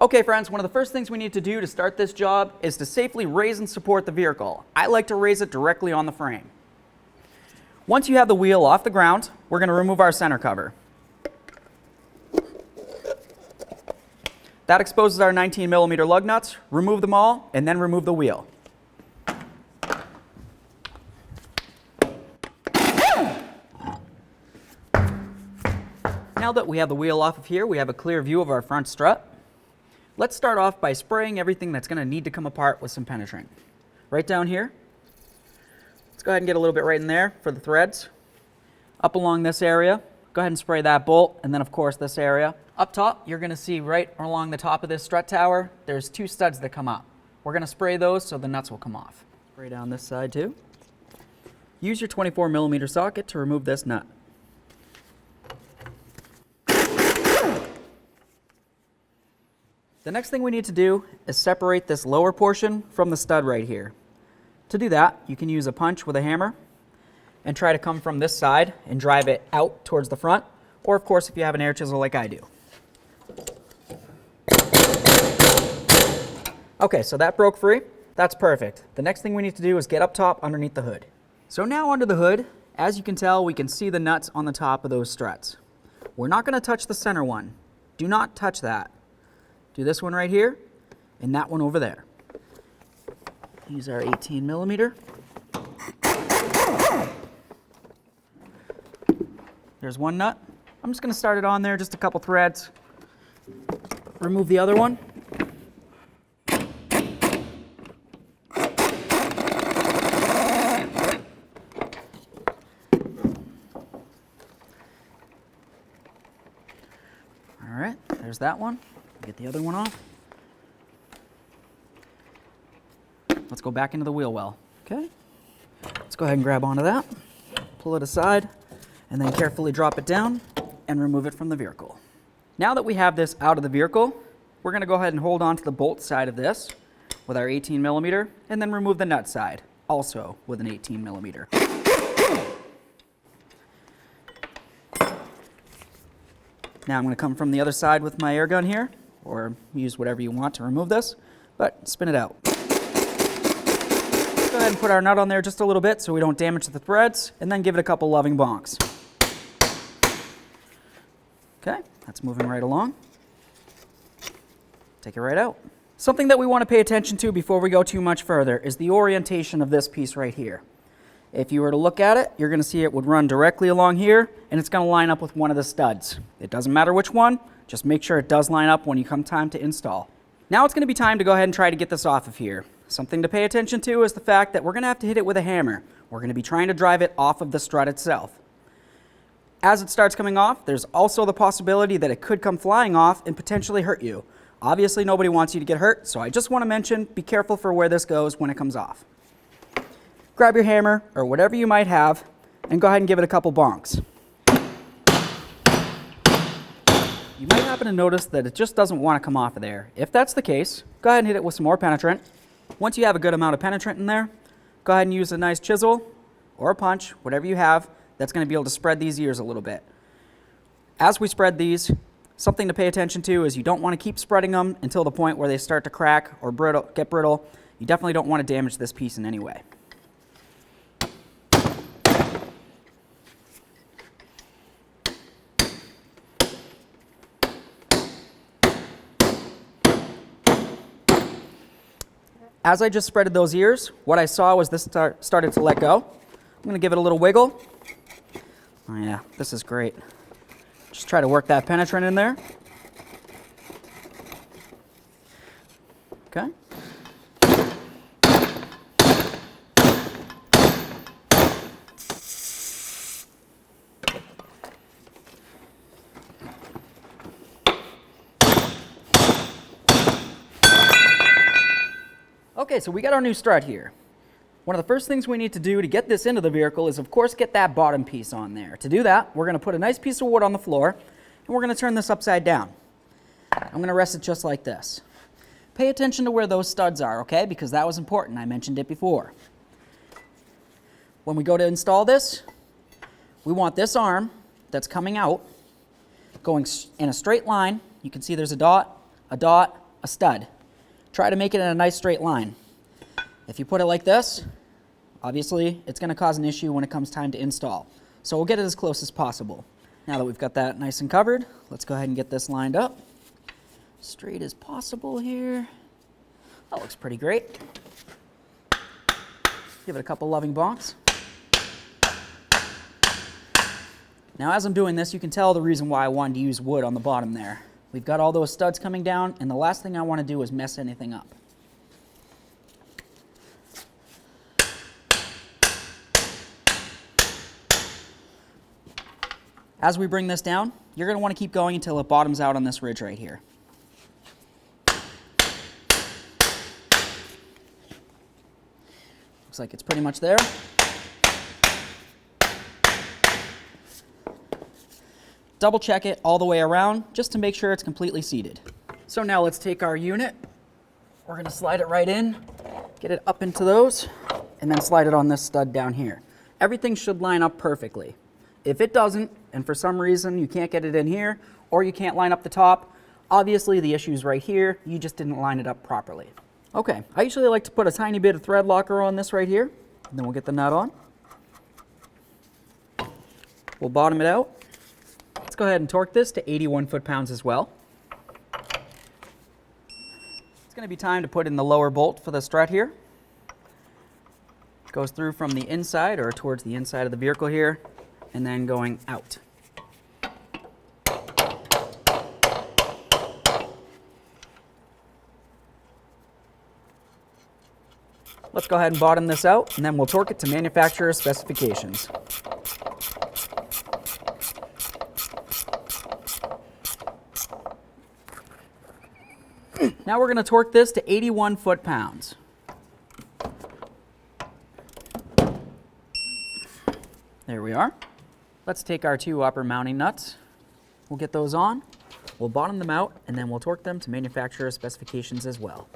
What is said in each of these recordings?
Okay friends, one of the first things we need to do to start this job is to safely raise and support the vehicle. I like to raise it directly on the frame. Once you have the wheel off the ground, we're going to remove our center cover. That exposes our 19mm lug nuts. Remove them all and then remove the wheel. Now that we have the wheel off of here, we have a clear view of our front strut. Let's start off by spraying everything that's going to need to come apart with some penetrant. Right down here. Let's go ahead and get a little bit right in there for the threads. Up along this area, go ahead and spray that bolt, and then of course this area. Up top, you're going to see right along the top of this strut tower, there's two studs that come up. We're going to spray those so the nuts will come off. Spray down this side too. Use your 24mm socket to remove this nut. The next thing we need to do is separate this lower portion from the stud right here. To do that, you can use a punch with a hammer and try to come from this side and drive it out towards the front, or of course if you have an air chisel like I do. Okay, so that broke free. That's perfect. The next thing we need to do is get up top underneath the hood. So now under the hood, as you can tell, we can see the nuts on the top of those struts. We're not going to touch the center one. Do not touch that. Do this one right here and that one over there. Use our 18mm. There's one nut. I'm just going to start it on there, just a couple threads. Remove the other one. All right, there's that one. Get the other one off. Let's go back into the wheel well. Okay. Let's go ahead and grab onto that, pull it aside, and then carefully drop it down and remove it from the vehicle. Now that we have this out of the vehicle, we're going to go ahead and hold on to the bolt side of this with our 18mm and then remove the nut side, also with an 18mm. Now I'm going to come from the other side with my air gun here, or use whatever you want to remove this, but spin it out. Go ahead and put our nut on there just a little bit so we don't damage the threads, and then give it a couple loving bonks. Okay, that's moving right along. Take it right out. Something that we want to pay attention to before we go too much further is the orientation of this piece right here. If you were to look at it, you're going to see it would run directly along here, and it's going to line up with one of the studs. It doesn't matter which one, just make sure it does line up when you come time to install. Now it's going to be time to go ahead and try to get this off of here. Something to pay attention to is the fact that we're going to have to hit it with a hammer. We're going to be trying to drive it off of the strut itself. As it starts coming off, there's also the possibility that it could come flying off and potentially hurt you. Obviously nobody wants you to get hurt, so I just want to mention, be careful for where this goes when it comes off. Grab your hammer or whatever you might have and go ahead and give it a couple bonks. You might happen to notice that it just doesn't want to come off of there. If that's the case, go ahead and hit it with some more penetrant. Once you have a good amount of penetrant in there, go ahead and use a nice chisel or a punch, whatever you have, that's going to be able to spread these ears a little bit. As we spread these, something to pay attention to is you don't want to keep spreading them until the point where they start to crack or get brittle. You definitely don't want to damage this piece in any way. As I just spreaded those ears, what I saw was this started to let go. I'm going to give it a little wiggle. Oh yeah, this is great. Just try to work that penetrant in there. Okay. Okay, so we got our new strut here. One of the first things we need to do to get this into the vehicle is, of course, get that bottom piece on there. To do that, we're going to put a nice piece of wood on the floor, and we're going to turn this upside down. I'm going to rest it just like this. Pay attention to where those studs are, okay? Because that was important. I mentioned it before. When we go to install this, we want this arm that's coming out going in a straight line. You can see there's a dot, a dot, a stud. Try to make it in a nice straight line. If you put it like this, obviously it's going to cause an issue when it comes time to install. So we'll get it as close as possible. Now that we've got that nice and covered, let's go ahead and get this lined up. Straight as possible here. That looks pretty great. Give it a couple loving bonks. Now as I'm doing this, you can tell the reason why I wanted to use wood on the bottom there. We've got all those studs coming down, and the last thing I want to do is mess anything up. As we bring this down, you're going to want to keep going until it bottoms out on this ridge right here. Looks like it's pretty much there. Double check it all the way around just to make sure it's completely seated. So now let's take our unit. We're going to slide it right in, get it up into those, and then slide it on this stud down here. Everything should line up perfectly. If it doesn't, and for some reason you can't get it in here, or you can't line up the top, obviously the issue is right here. You just didn't line it up properly. Okay, I usually like to put a tiny bit of thread locker on this right here, and then we'll get the nut on. We'll bottom it out. Let's go ahead and torque this to 81 foot-pounds as well. It's going to be time to put in the lower bolt for the strut here. It goes through from the inside or towards the inside of the vehicle here, and then going out. Let's go ahead and bottom this out, and then we'll torque it to manufacturer's specifications. Now we're going to torque this to 81 foot-pounds. There we are. Let's take our two upper mounting nuts. We'll get those on. We'll bottom them out, and then we'll torque them to manufacturer's specifications as well.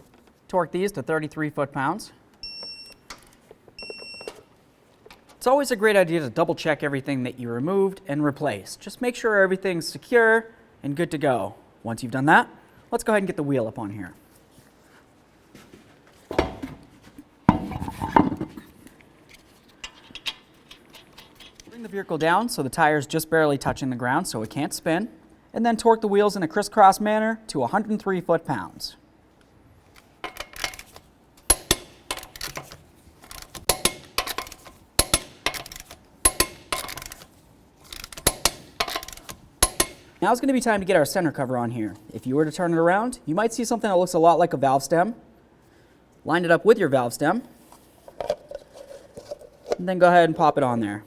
Torque these to 33 foot-pounds. It's always a great idea to double check everything that you removed and replaced. Just make sure everything's secure and good to go. Once you've done that, let's go ahead and get the wheel up on here. Bring the vehicle down so the tire's just barely touching the ground so it can't spin, and then torque the wheels in a crisscross manner to 103 foot-pounds. Now it's going to be time to get our center cover on here. If you were to turn it around, you might see something that looks a lot like a valve stem. Line it up with your valve stem, and then go ahead and pop it on there.